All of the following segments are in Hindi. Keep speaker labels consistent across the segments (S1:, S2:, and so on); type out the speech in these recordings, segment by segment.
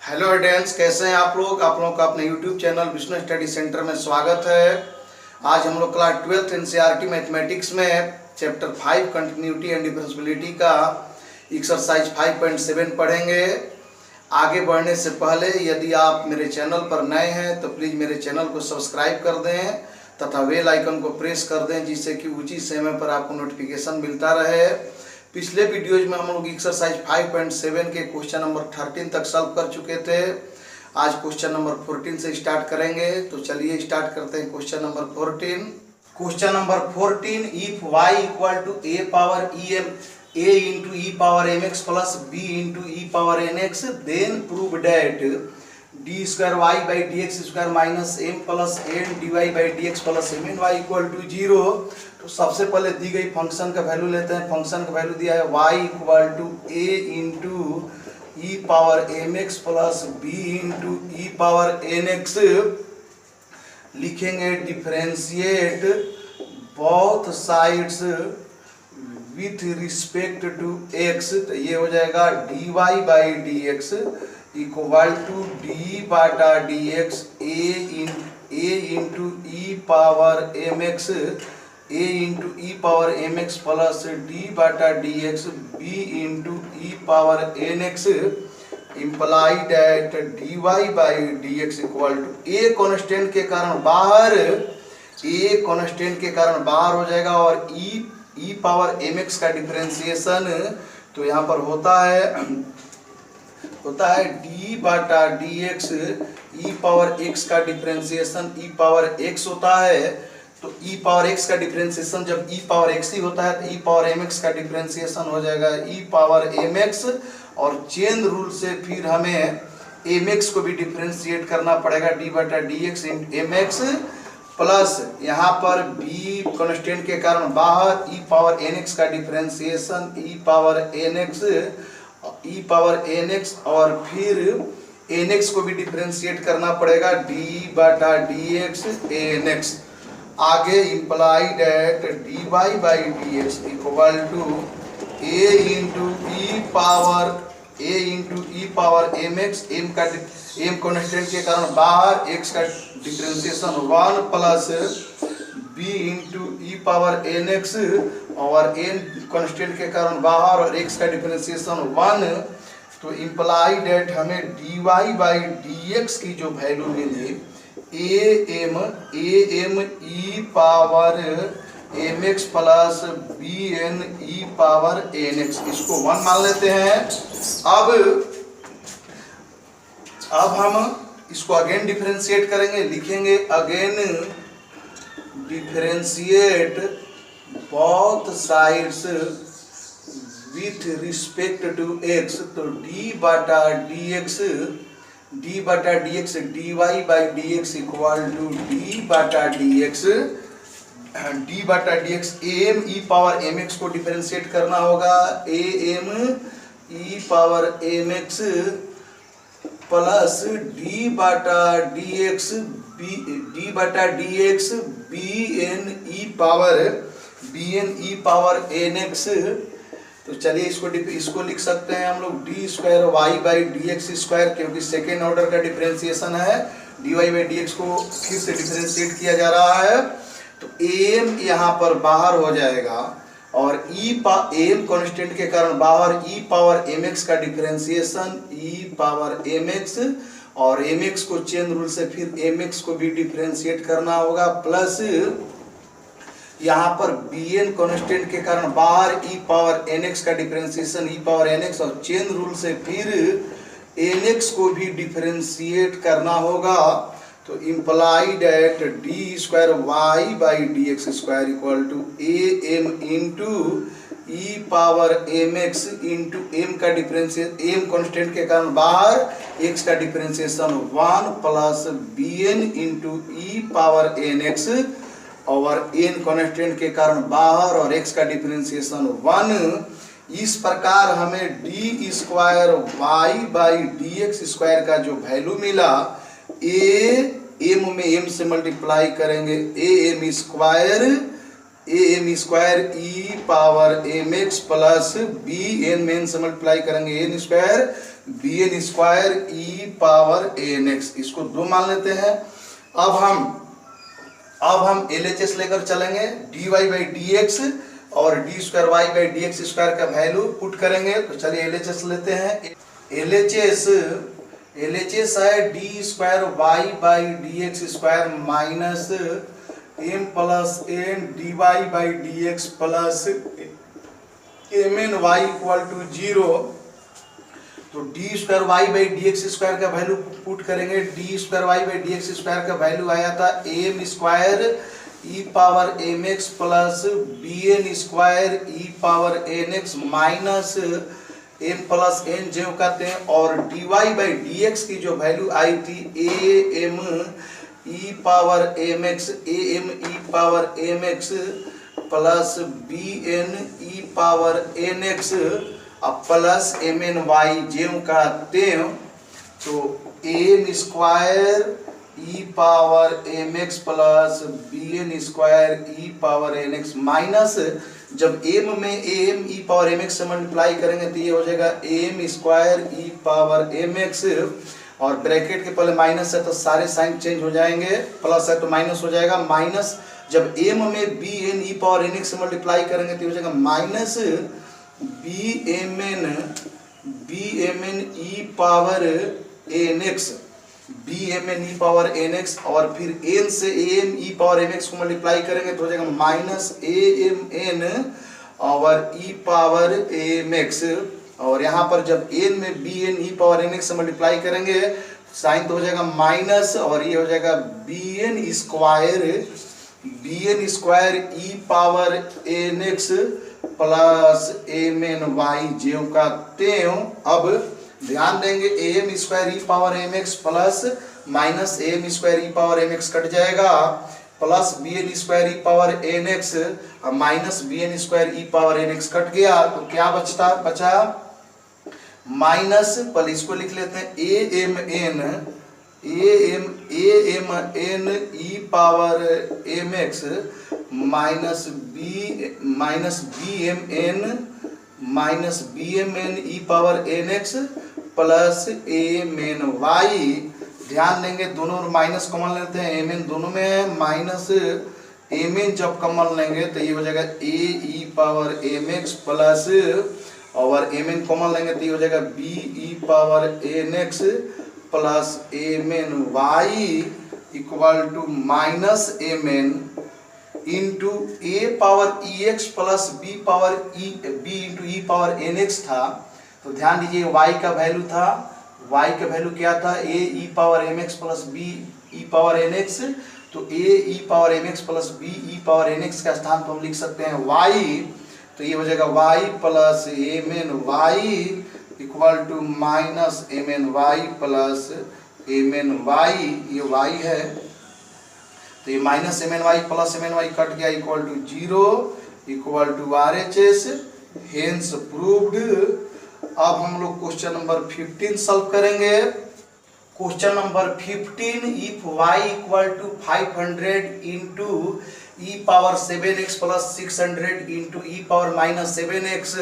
S1: हेलो स्टूडेंट्स, कैसे हैं आप लोग का अपने YouTube channel Vishnu study centre में स्वागत है। आज हम लोग क्लास 12th एनसीईआरटी मैथमेटिक्स में चैप्टर 5 कंटिन्यूटी एंड डिफरेंशियबिलिटी का एक्सरसाइज 5.7 पढ़ेंगे। आगे बढ़ने से पहले यदि आप मेरे चैनल पर नए हैं तो प्लीज़ मेरे चैनल को सब्सक्राइब कर दें तथा बेल आइकन को प्रेस कर दें, जिससे कि उचित समय पर आपको नोटिफिकेशन मिलता रहे। पिछले वीडियोज में हम लोग एक्सरसाइज 5.7 के क्वेश्चन नंबर 13 तक सॉल्व कर चुके थे। आज क्वेश्चन नंबर 14 से स्टार्ट करेंगे, तो चलिए स्टार्ट करते हैं question number 14। Question number 14, if y equal to a power a into e power mx plus b into e power nx, then prove that d square y by d x square minus m plus n d y by d x plus m n y equal to 0। तो सबसे पहले दी गई फंक्शन का वैल्यू लेते हैं। फंक्शन का वैल्यू दिया है y equal to a into e power m x plus b into e power n x. लिखेंगे differentiate both sides with respect to x, तो ये हो जाएगा dy by d x equal to d बाटा d x a into e power m x plus d बाटा d x b into e power n x, imply that d y by d x equal to a constant के कारण बाहर हो जाएगा और ई पावर एम एक्स का डिफरेंशिएशन तो यहाँ पर होता है डी बाटा डी एक्स ई पावर एक्स का डिफरेंशिएशन ई पावर एक्स होता है। तो ई पावर एक्स का डिफरेंशिएशन जब ई पावर एक्स ही होता है तो ई पावर एम एक्स का डिफरेंशिएशन हो जाएगा ई पावर एम एक्स, और चेन रूल से फिर हमें एम एक्स को भी डिफरेंशिएट करना पड़ेगा डी बाटा d x m x plus यहाँ पर बी कॉन्स्टेंट के कारण बाहर ई पावर एन एक्स का differentiation e power n x और फिर एन एक्स को भी डिफरेंशिएट करना पड़ेगा डी बाटा डी एक्स एन एक्स। आगे imply that d y by d x equal to a into e power m x, m constant के कारण बाहर एक्स का differentiation 1 plus b into e power n x और एन कॉन्स्टेंट के कारण बाहर और एक्स का डिफरेंशिएशन 1। तो इम्प्लाई डेट हमें d y by d x की जो वैल्यू मिली a m e power m x plus b n e power n x, इसको 1 मान लेते हैं। अब हम इसको अगेन डिफरेंशिएट करेंगे। लिखेंगे again differentiate both sides with respect to x, तो डी बाटा d x d y by d x equal to d बाटा d x m e power m x को डिफरेंशिएट करना होगा a m e power m x plus d बाटा d x b n e power n x. तो चलिए इसको लिख सकते हैं हम लोग d square y by d x square, क्योंकि सेकेंड ऑर्डर का डिफरेंशिएशन है। D y by d x को फिर से डिफरेंशिएट किया जा रहा है, तो एम यहाँ पर बाहर हो जाएगा और एम कॉन्स्टेंट के कारण बाहर ई पावर एम एक्स का differentiation e power m x, और एम एक्स को चेन रूल से फिर एम एक्स को भी डिफरेंशिएट करना होगा, प्लस यहाँ पर बी एन कॉन्स्टेंट के कारण बाहर ई पावर एन एक्स का differentiation e power n x, और चेन रूल से फिर एन एक्स को भी डिफरेंशिएट करना होगा। तो imply that d square y by d x square equal to a m into e power m x into m का डिफरेंशिएशन एम कॉन्स्टेंट के कारण बाहर एक्स का differentiation 1 plus b n into e power n x और एन कॉन्स्टेंट के कारण बाहर और एक्स का डिफरेंशिएशन 1। इस प्रकार हमें d square y by d x square का जो वैल्यू मिला एम में एम से मल्टीप्लाई करेंगे a m square e power m x plus b n में एन से मल्टीप्लाई करेंगे n square, b n square e power n x, इसको 2 मान लेते हैं। अब हम LHS लेकर चलेंगे, dy बाई डी एक्स और d square y by d x square का वैल्यू पुट करेंगे। तो चलिए LHS लेते हैं। LHS है d square y by d x square minus m plus n d y by d x plus m n y equal to 0। तो d square y by d x square का वैल्यू पुट करेंगे। D square y by d x square का वैल्यू आया था m square e power m x plus b n square e power n x minus m plus n जो कहते हैं, और d y by d x की जो वैल्यू आई थी a m e power m x plus b n e power n x plus m n y जो कहते हैं। तो m square e power m x plus b n square e power n x minus, जब एम में m e power m x से मल्टीप्लाई करेंगे तो ये हो जाएगा m square e power m x, और ब्रैकेट के पहले माइनस है तो सारे साइन चेंज हो जाएंगे, प्लस है तो माइनस हो जाएगा। माइनस जब एम में b n e power n x से मल्टीप्लाई करेंगे तो हो जाएगा minus b m n e power n x, b m n e power n x, और फिर एन से m e power m x को मल्टीप्लाई करेंगे तो हो जाएगा माइनस ए एम एन और ई पावर एम एक्स, और यहाँ पर जब एन में b n e power n x से मल्टीप्लाई करेंगे साइन तो हो जाएगा माइनस, और ये हो जाएगा b n square e power n x plus m n y जो का त्यों। अब ध्यान देंगे m square e power m x plus minus m square e power m x कट जाएगा, plus b n square e power n x minus b n square e power n x cut गया। तो क्या बचा माइनस, पहले इसको लिख लेते हैं a m n e power m x minus b m n e power n x plus m n y. ध्यान देंगे दोनों माइनस कॉमन लेते हैं, एम एन दोनों में है, माइनस एम एन जब कॉमन लेंगे तो ये हो जाएगा a e power m x plus, और एम एन कॉमन लेंगे तो ये हो जाएगा b e power n x plus m n y equal to minus m n into a power e x plus b into e power n x था। तो ध्यान दीजिए y का वैल्यू था, y का वैल्यू क्या था a e power m x plus b e power n x. तो a e power m x plus b e power n x का स्थान पर हम लिख सकते हैं y, तो ये हो जाएगा y plus m n y equal to minus m n y plus m n y, ये y है तो ये minus m n y plus m n y कट गया equal to 0 equal to RHS, hence proved. अब हम लोग क्वेश्चन नंबर 15 सॉल्व करेंगे। Question number 15, if y equal to 500 into e power 7x plus 600 into e power minus 7x,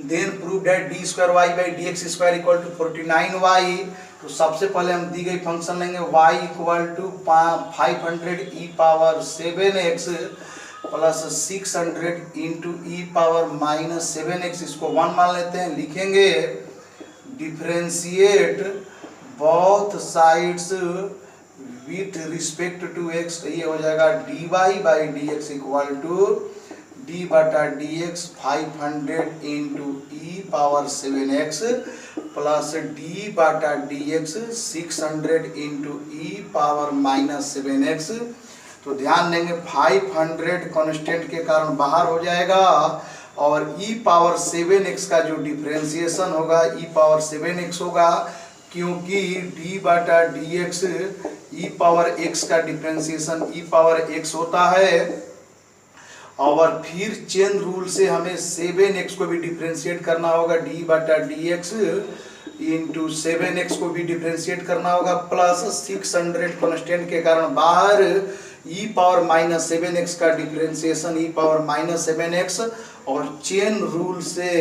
S1: then prove that d square y by d x square equal to 49y। तो सबसे पहले हम दी गई फंक्शन लेंगे y equal to 500 e power 7x plus 600 into e power minus 7x, इसको 1 मान लेते हैं। लिखेंगे differentiate both sides with respect to x, तो ये हो जाएगा dy by d x equal to d बटा d x 500 into e power 7x plus d बटा d x 600 into e power minus 7x। तो ध्यान देंगे 500 कांस्टेंट के कारण बाहर हो जाएगा, और e पावर 7x का जो डिफरेंशिएशन होगा e पावर 7x होगा, क्योंकि d बटा डी एक्स ई पावर x का डिफरेंशिएशन e पावर x होता है, और फिर चेन रूल से हमें 7x को भी डिफरेंशिएट करना होगा, d बटा डी एक्स इंटू 7x को भी डिफरेंशिएट करना होगा, प्लस 600 कांस्टेंट के कारण बाहर e पावर माइनस 7x का differentiation e power minus 7x, और चेन रूल से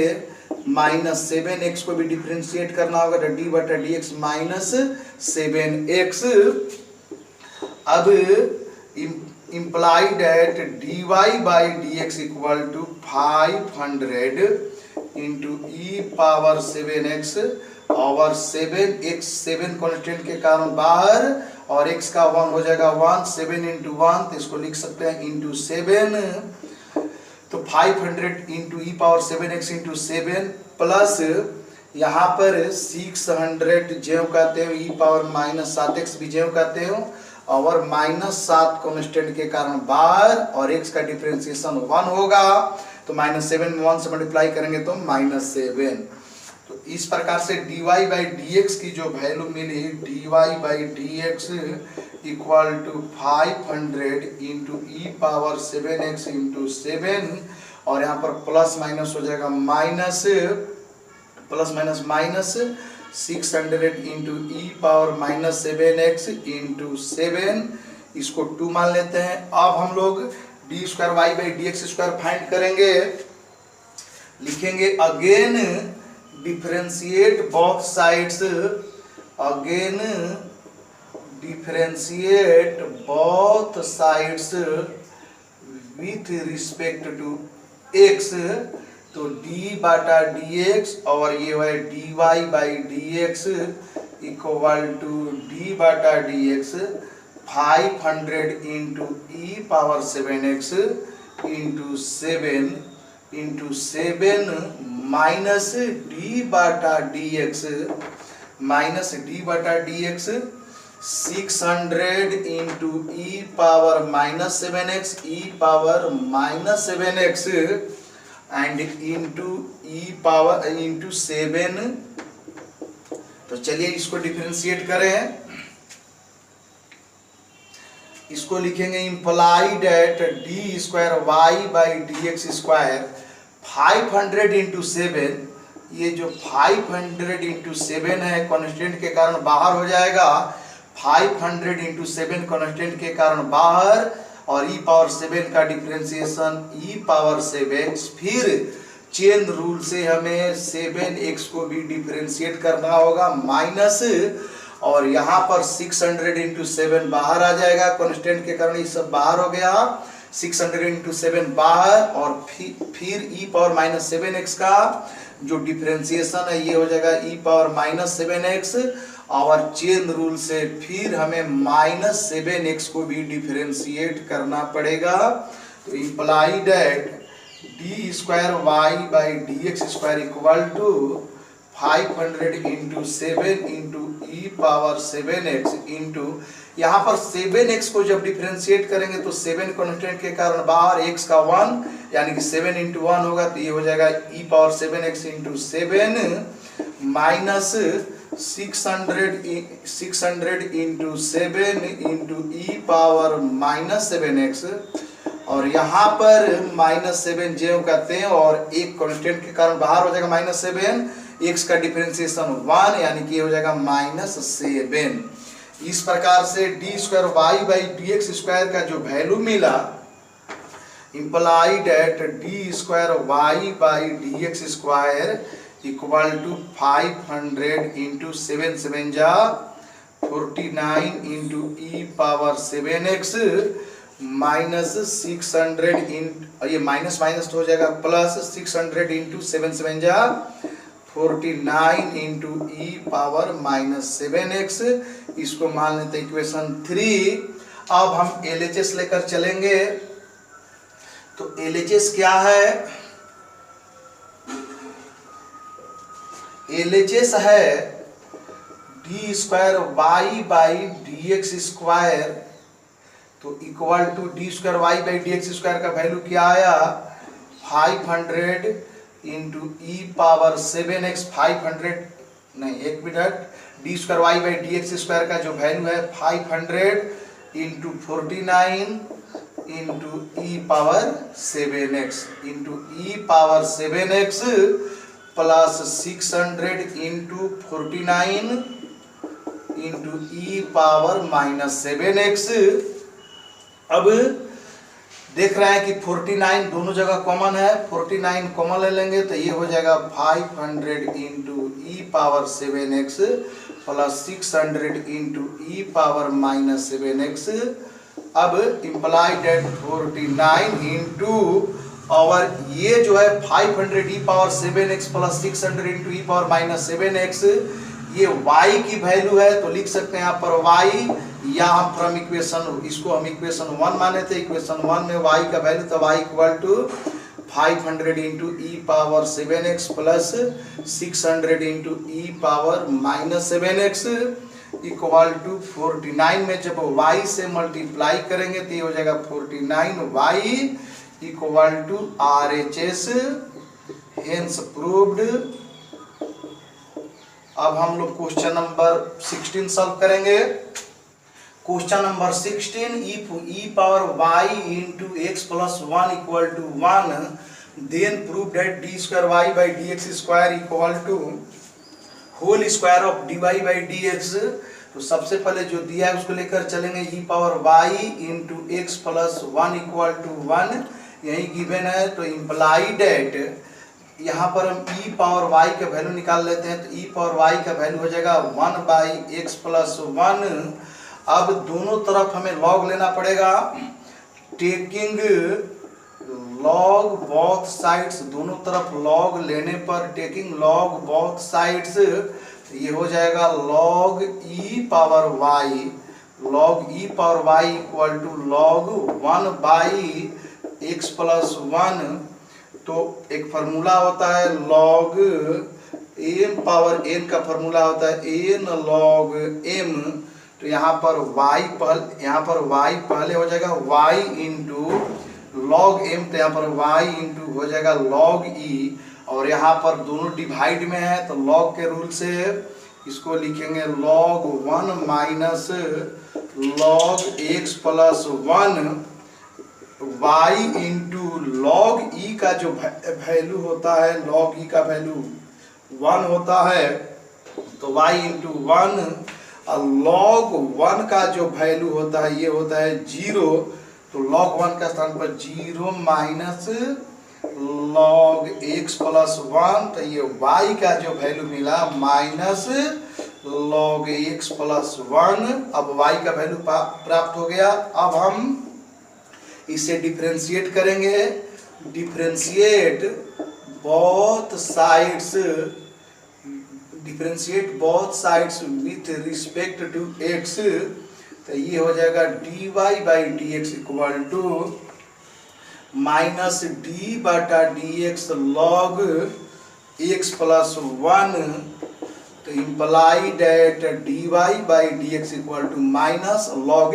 S1: -7x को भी डिफरेंशिएट करना होगा, तो डी बटा डी एक्स -7x। अब implied that dy by dx equal to 500 into e power 7x और 7 कॉन्स्टेंट के कारण बाहर और x का 1 हो जाएगा 1, 7 इंटू 1, तो इसको लिख सकते हैं इंटू 7, तो 500 into e power 7x into 7 plus यहाँ पर 600 ज्यों कहते हो ई पावर -7x भी ज्यों कहते हो और -7 कॉन्स्टेंट के कारण बाहर और x का डिफरेंशिएशन 1 होगा, तो -7 1 से मल्टीप्लाई करेंगे तो -7। तो इस प्रकार से dy बाई डी एक्स की जो वैल्यू मिली dy by d x equal to 500 into e power 7x into 7 और यहाँ पर प्लस माइनस हो जाएगा plus minus 600 into e power -7x into 7, इसको 2 मान लेते हैं। अब हम लोग d square y by d x square find करेंगे, लिखेंगे again differentiate both sides, again differentiate both sides with respect to x, तो d बटा डी एक्स और ये है dy by d x equal to d बटा d x 500 into e power 7x into 7 minus d बटा d x 600 into e power -7x e power -7x and into 7। तो चलिए इसको डिफरेंशिएट करें, इसको लिखेंगे implied at d square y by d x square 500 into 7, ये जो 500 इंटू 7 है कॉन्स्टेंट के कारण बाहर हो जाएगा, 500 इंटू 7 कॉन्स्टेंट के कारण बाहर और e पावर 7 का डिफरेंशिएशन e पावर 7, फिर चेन रूल से हमें 7x को भी डिफरेंशिएट करना होगा माइनस, और यहाँ पर 600 इंटू 7 बाहर आ जाएगा कॉन्स्टेंट के कारण, ये सब बाहर हो गया, 600 इंटू 7 बाहर और फिर e पावर -7x का जो डिफरेंशिएशन है ये हो जाएगा e पावर -7x, और चेन रूल से फिर हमें -7x को भी डिफरेंशिएट करना पड़ेगा। तो implied at d square y by d x square equal to 500 into 7 into e power 7x into यहाँ पर 7x को जब डिफरेंशिएट करेंगे तो 7 कॉन्स्टेंट के कारण बाहर x का 1 यानी कि 7 इंटू 1 होगा, तो ये हो जाएगा e power 7x into 7 minus 600 into 7 into e power -7x, और यहाँ पर -7 जो कहते हैं और एक कांस्टेंट के कारण बाहर हो जाएगा -7, x का डिफरेंशिएशन 1 यानी कि हो जाएगा -7। इस प्रकार से d square y by d x square का जो वैल्यू मिला implied at d square y by d x square equal to 500 into 7 7 जा 49 into e power 7x minus 600 into ये माइनस तो हो जाएगा प्लस 600 इंटू 7 7 जा 49 इंटू ई पावर -7x, इसको मान लेते हैं इक्वेशन 3। अब हम LHS लेकर चलेंगे, तो LHS क्या है? LHS है d square y by d x square, तो equal to d square y by d x square का वैल्यू क्या आया 500 इंटू ई पावर 7x 500 नहीं एक मिनट, d square y by d x square का जो वैल्यू है 500 into 49 into e power 7x into e power 7x plus 600 into 49 into e power -7x। अब देख रहे हैं कि 49 दोनों जगह कॉमन है, 49 कॉमन ले लेंगे तो ये हो जाएगा 500 into e power 7x plus 600 into e power minus 7x। अब इम्प्लाई डेट 49 इंटू और ये जो है 500 e power 7x plus 600 into e power minus 7x, ये y की वैल्यू है तो लिख सकते हैं यहाँ पर y, या हम फ्रॉम इक्वेशन, इसको हम इक्वेशन 1 माने थे, इक्वेशन 1 में y का वैल्यू तो y equal to 500 into e power 7x plus 600 into e power minus 7x equal to 49 में जब y से मल्टीप्लाई करेंगे तो ये हो जाएगा 49y equal to RHS, hence proved. अब हम लोग क्वेश्चन नंबर 16 सॉल्व करेंगे। Question number 16, if e power y into x plus 1 equal to 1 then prove that d square y by dx square equal to whole square of dy by dx। तो सबसे पहले जो दिया है उसको लेकर चलेंगे, e power y into x plus 1 equal to 1 यही गिवन है, तो इम्प्लाई डेट यहाँ पर हम e पावर y का वैल्यू निकाल लेते हैं, तो e पावर y का वैल्यू हो जाएगा 1 बाई एक्स प्लस 1। अब दोनों तरफ हमें लॉग लेना पड़ेगा, टेकिंग लॉग बोथ साइड्स, दोनों तरफ लॉग लेने पर टेकिंग लॉग बोथ साइड्स ये हो जाएगा log e power y, log e power y equal to log 1 by x plus 1। तो एक फार्मूला होता है लॉग m पावर n का फार्मूला होता है n लॉग m, तो यहाँ पर y पहले हो जाएगा y इंटू लॉग m, तो यहाँ पर y इंटू हो जाएगा लॉग e, और यहाँ पर दोनों डिवाइड में है तो लॉग के रूल से इसको लिखेंगे log 1 minus log x plus 1 y into log e का जो वैल्यू होता है, लॉग e का वैल्यू 1 होता है तो y इंटू 1, और लॉग 1 का जो वैल्यू होता है ये होता है 0, तो लॉग 1 का स्थान पर 0 माइनस लॉग x प्लस 1, तो ये y का जो वैल्यू मिला माइनस लॉग x प्लस 1। अब y का वैल्यू प्राप्त हो गया। अब हम इसे डिफरेंशिएट करेंगे, differentiate both sides with respect to x, तो ये हो जाएगा dy by dx equal to minus d बटा dx लॉग x प्लस 1, तो imply that dy by dx equal to minus log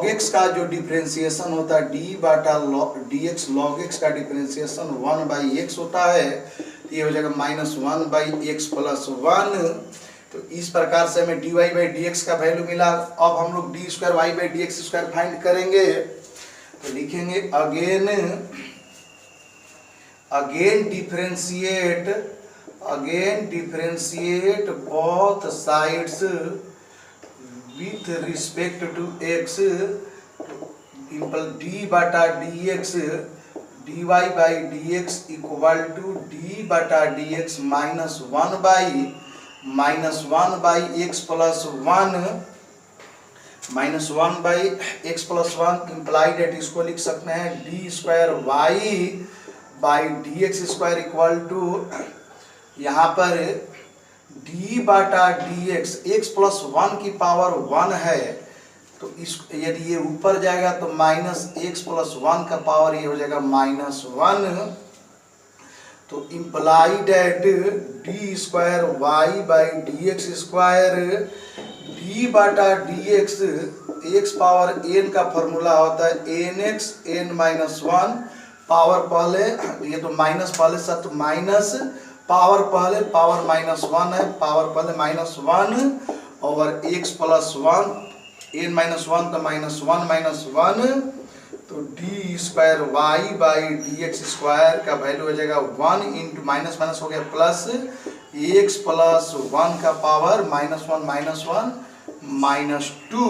S1: x का जो डिफरेंशिएशन होता है d बटा dx लॉग x का डिफरेंशिएशन 1 बाई x होता है, तो ये हो जाएगा माइनस 1 बाई एक्स प्लस 1। तो इस प्रकार से हमें dy बाई dx का वैल्यू मिला। अब हम लोग d square y by dx square find करेंगे, तो लिखेंगे again differentiate both sides with respect to x, d बटा dx dy by dx equal to d बटा dx minus 1 by x plus 1 minus 1 by x plus 1, implied that इसको लिख सकते हैं d square y by d x square equal to यहाँ पर d बटा डी एक्स प्लस 1 की पावर 1 है, तो इस यदि ये ऊपर जाएगा तो माइनस एक्स प्लस 1 का पावर ये हो जाएगा माइनस 1। तो imply that d square y by d x square d बटा डी एक्स पावर n का फॉर्मूला होता है n x n minus 1, power पहले ये तो माइनस पहले सब तो माइनस पावर पहले पावर माइनस 1 है, पावर पहले minus 1 over x plus 1 n minus 1 तो माइनस 1 माइनस 1, तो d square y by d x square का वैल्यू हो जाएगा 1 इंटू माइनस माइनस हो गया प्लस एक्स प्लस 1 का पावर माइनस 1 माइनस 2,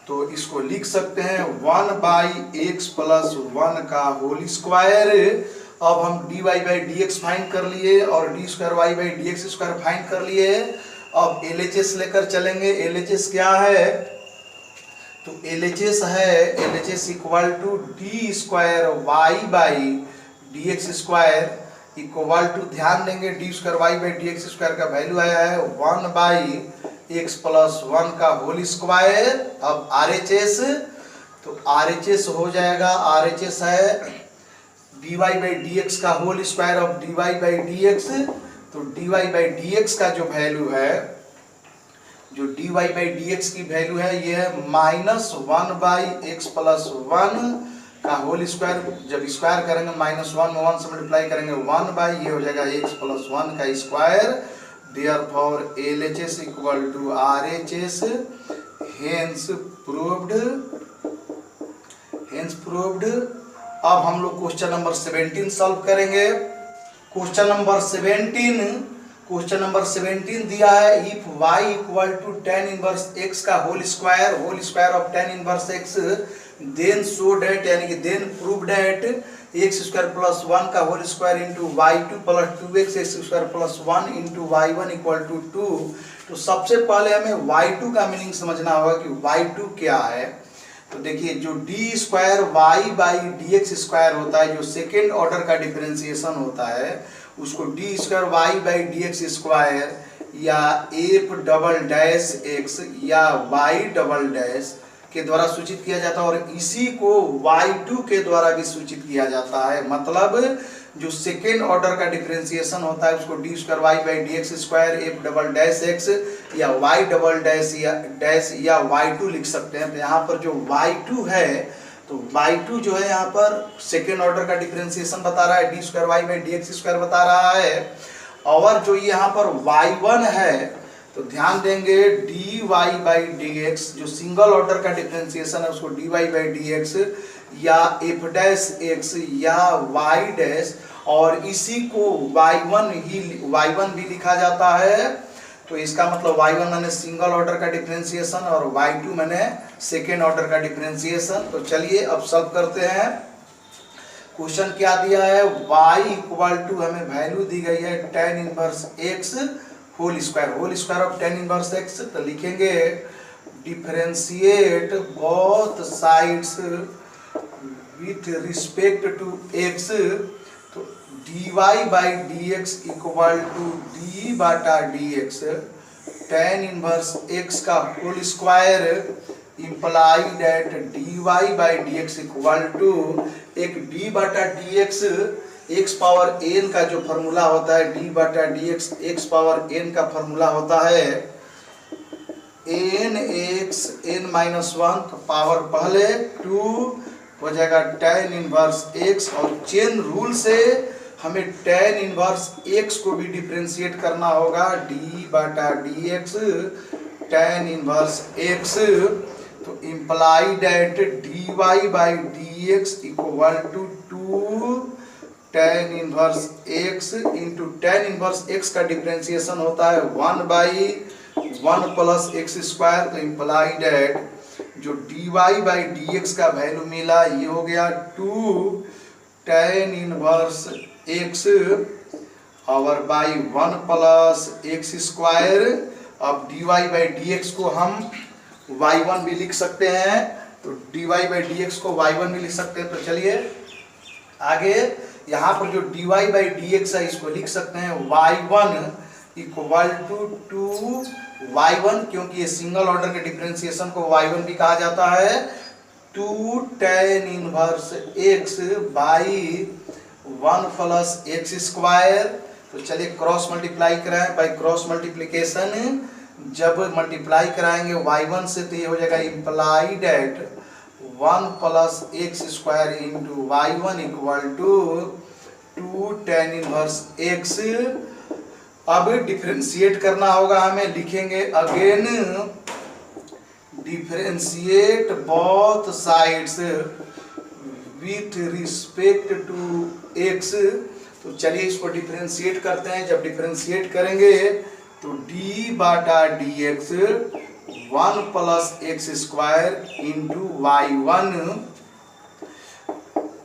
S1: तो इसको लिख सकते हैं 1/x प्लस 1 का होल स्क्वायर। अब हम dy by d x find कर लिए और d square y by d x square find कर लिए। अब LHS लेकर चलेंगे। LHS क्या है? तो LHS है LHS equal to d square y by d x square equal to, ध्यान देंगे d square y by d x square का वैल्यू आया है 1/x प्लस 1 का होल स्क्वायर। अब RHS, तो RHS हो जाएगा, RHS है dy बाई डी एक्स का whole square of dy by d x. तो dy बाई डी एक्स का जो वैल्यू है, जो dy बाई डी एक्स की वैल्यू है ये है -1/x प्लस 1 का होल स्क्वायर। जब स्क्वायर करेंगे -1 में 1 से मल्टीप्लाई करेंगे 1 ये हो जाएगा x प्लस 1 का square. Therefore LHS equal to RHS, hence proved. अब हम लोग क्वेश्चन नंबर 17 सॉल्व करेंगे। क्वेश्चन नंबर 17 दिया है if y equal to tan inverse x का whole square of tan inverse x, then show that, यानी कि then prove that x square plus 1 का whole square into y2 plus 2x square plus 1 into y1 equal to 2। तो सबसे पहले हमें y2 का मीनिंग समझना होगा कि y2 क्या है। तो देखिए जो d square y by d x square होता है, जो सेकेंड ऑर्डर का डिफरेंशिएशन होता है, उसको d square y by d x square या एफ डबल डैश एक्स या वाई डबल डैश के द्वारा सूचित किया जाता है, और इसी को y2 के द्वारा भी सूचित किया जाता है। मतलब जो सेकेंड ऑर्डर का डिफरेंशिएशन होता है उसको d square y by d x square f double dash x या वाई डबल डैश या y2 लिख सकते हैं। तो यहाँ पर जो y2 है, तो y2 जो है यहाँ पर सेकेंड ऑर्डर का डिफरेंशिएशन बता रहा है, d square y by d x square बता रहा है। और जो यहाँ पर y1 है, तो ध्यान देंगे dy बाई डी एक्स, जो सिंगल ऑर्डर का डिफरेंशिएशन है उसको dy बाई डी एक्स या f डैश एक्स या y डैश, और इसी को y1 भी लिखा जाता है। तो इसका मतलब y1 मैंने सिंगल ऑर्डर का डिफरेंशिएशन और y2 मैंने सेकेंड ऑर्डर का डिफरेंशिएशन। तो चलिए अब सॉल्व करते हैं। क्वेश्चन क्या दिया है, y इक्वल टू, हमें वैल्यू दी गई है tan inverse x whole square of tan inverse x। तो लिखेंगे differentiate both sides with respect to x। तो dy by d x equal to d बटा dx tan इनवर्स x का whole square imply that dy by d x equal to, एक d बटा dx x पावर n का जो फॉर्मूला होता है, d बटा dx x पावर n का फॉर्मूला होता है nx n माइनस 1, तो पावर पहले 2 हो जाएगा tan इनवर्स x, और चेन रूल से हमें tan इनवर्स x को भी डिफरेंशिएट करना होगा, d बटा dx tan इनवर्स x। तो imply that dy by dx equal to 2 tan inverse x into tan inverse x का डिफरेंशिएशन होता है 1/1 प्लस x स्क्वायर। तो इम्प्लाई दैट जो dy बाई dx का वैल्यू मिला ये हो गया 2 tan इनवर्स x और बाई 1 प्लस x स्क्वायर। अब dy बाई dx को हम y1 भी लिख सकते हैं, तो dy बाई dx को y1 भी लिख सकते हैं। तो चलिए आगे, यहाँ पर जो dy बाई dx है इसको लिख सकते हैं y1 इक्वल टू 2y1, क्योंकि ये सिंगल ऑर्डर के डिफरेंशिएशन को y1 भी कहा जाता है, 2 tan inverse x by 1 plus x square. तो चलिए क्रॉस मल्टीप्लाई कराएं, बाई क्रॉस मल्टीप्लिकेशन जब मल्टीप्लाई कराएंगे y1 से तो ये हो जाएगा imply that 1 plus x square into y1 equal to 2 tan inverse x। अब डिफरेंशिएट करना होगा हमें, लिखेंगे again differentiate both sides with respect to x। तो चलिए इसको डिफरेंशिएट करते हैं। जब डिफरेंशिएट करेंगे तो d बटा dx 1 plus x square into y1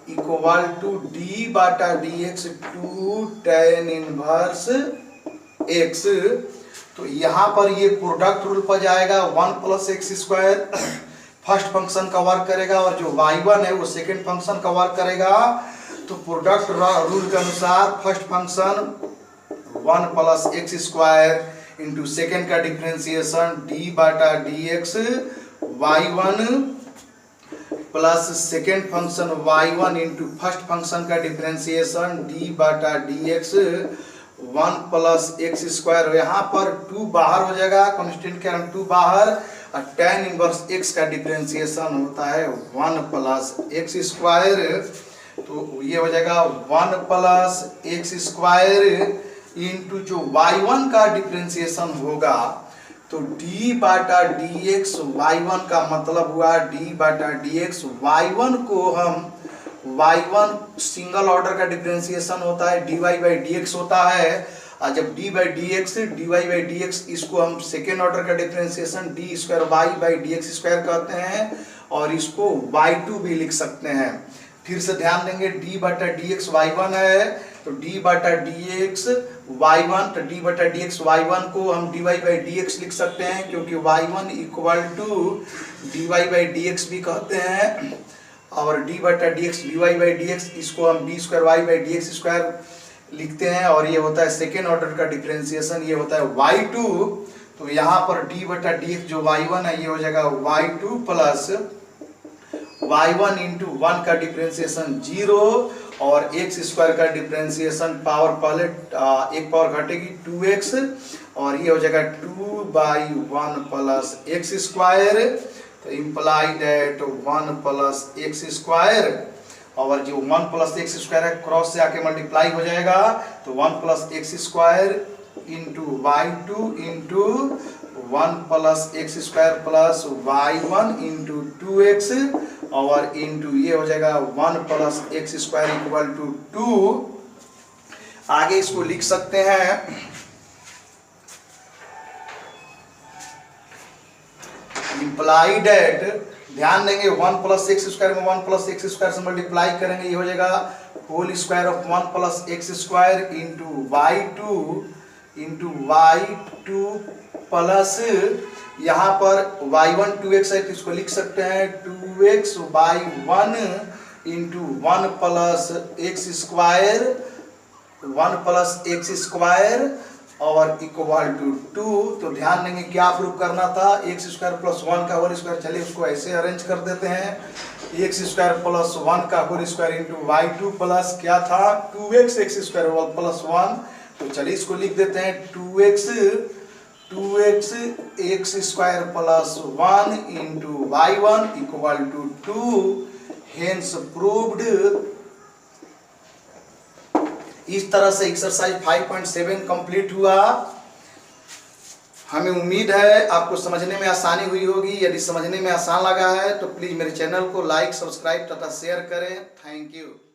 S1: equal to d बाटा d x two tan inverse x. तो यहाँ पर ये प्रोडक्ट रूल पर जाएगा, 1 plus x square first function का वर्क करेगा और जो y1 है वो सेकेंड फंक्शन का वर्क करेगा। तो प्रोडक्ट रूल के अनुसार first function 1 plus x square into second का डिफ्रेंसिएशन डी बाटा d x y1 plus second function y1 into first function का डिफ्रेंसिएशन डी बाटा d x 1 plus x square. यहाँ पर 2 बाहर हो जाएगा, कॉन्स्टेंट के कारण 2 बाहर, और tan इनवर्स x का डिफ्रेंसिएशन होता है 1 प्लस एक्स स्क्वायर। तो ये हो जाएगा 1 प्लस एक्स स्क्वायर इंटू जो y1 का डिफ्रेंसिएशन होगा तो d बाटा डी एक्स y1 का मतलब हुआ d बाटा डी एक्स y1 को हम y1 सिंगल ऑर्डर का डिफरेंशिएशन होता है dy बाई डी एक्स होता है, और जब d by d x dy by d x इसको हम सेकेंड ऑर्डर का differentiation D square y by d x square कहते हैं, और इसको y2 भी लिख सकते हैं। फिर से ध्यान देंगे, d बटा डी एक्स y1 है तो d बटा डी एक्स y1, तो d बटा डी एक्स y1 को हम dy बाई डी एक्स लिख सकते हैं क्योंकि y1 equal to dy by d x भी कहते हैं, और d बटा d x dy by d x इसको हम d square y by d x square लिखते हैं, और ये होता है सेकेंड ऑर्डर का डिफरेंशिएशन, ये होता है y2। तो यहाँ पर d बटा डी एक्स जो y1 है ये हो जाएगा y2 प्लस y1 इंटू 1 का डिफरेंशिएशन 0 और x स्क्वायर का डिफरेंशिएशन पावर पहले एक पावर घटेगी 2x, और ये हो जाएगा 2 बाई 1 प्लस एक्स स्क्वायर। तो imply that 1 plus x square, और जो 1 प्लस एक्स स्क्वायर है क्रॉस से आके मल्टीप्लाई हो जाएगा, तो 1 plus x square into y2 into 1 plus x square plus y1 into 2x, और इंटू ये हो जाएगा 1 plus x square equal to 2। आगे इसको लिख सकते हैं इम्प्लाई डेट, ध्यान देंगे 1 प्लस एक्स स्क्वायर में 1 प्लस एक्स स्क्वायर से मल्टीप्लाई करेंगे, ये हो जाएगा whole square of 1 plus x square into y2 plus यहाँ पर y1 2x है तो इसको लिख सकते हैं 2x by 1 into 1 plus x square और इक्वल टू 2। तो ध्यान देंगे क्या प्रूव करना था, एक्स स्क्वायर प्लस 1 का होल स्क्वायर, चलिए उसको ऐसे अरेंज कर देते हैं, एक्स स्क्वायर प्लस 1 का whole square into y2 plus क्या था 2x एक्स स्क्वायर प्लस 1। तो चलिए इसको लिख देते हैं 2x x square plus 1 into y1 equal to 2, hence proved. इस तरह से एक्सरसाइज 5.7 कंप्लीट हुआ। हमें उम्मीद है आपको समझने में आसानी हुई होगी। यदि समझने में आसान लगा है तो प्लीज मेरे चैनल को लाइक, सब्सक्राइब तथा शेयर करें। Thank you.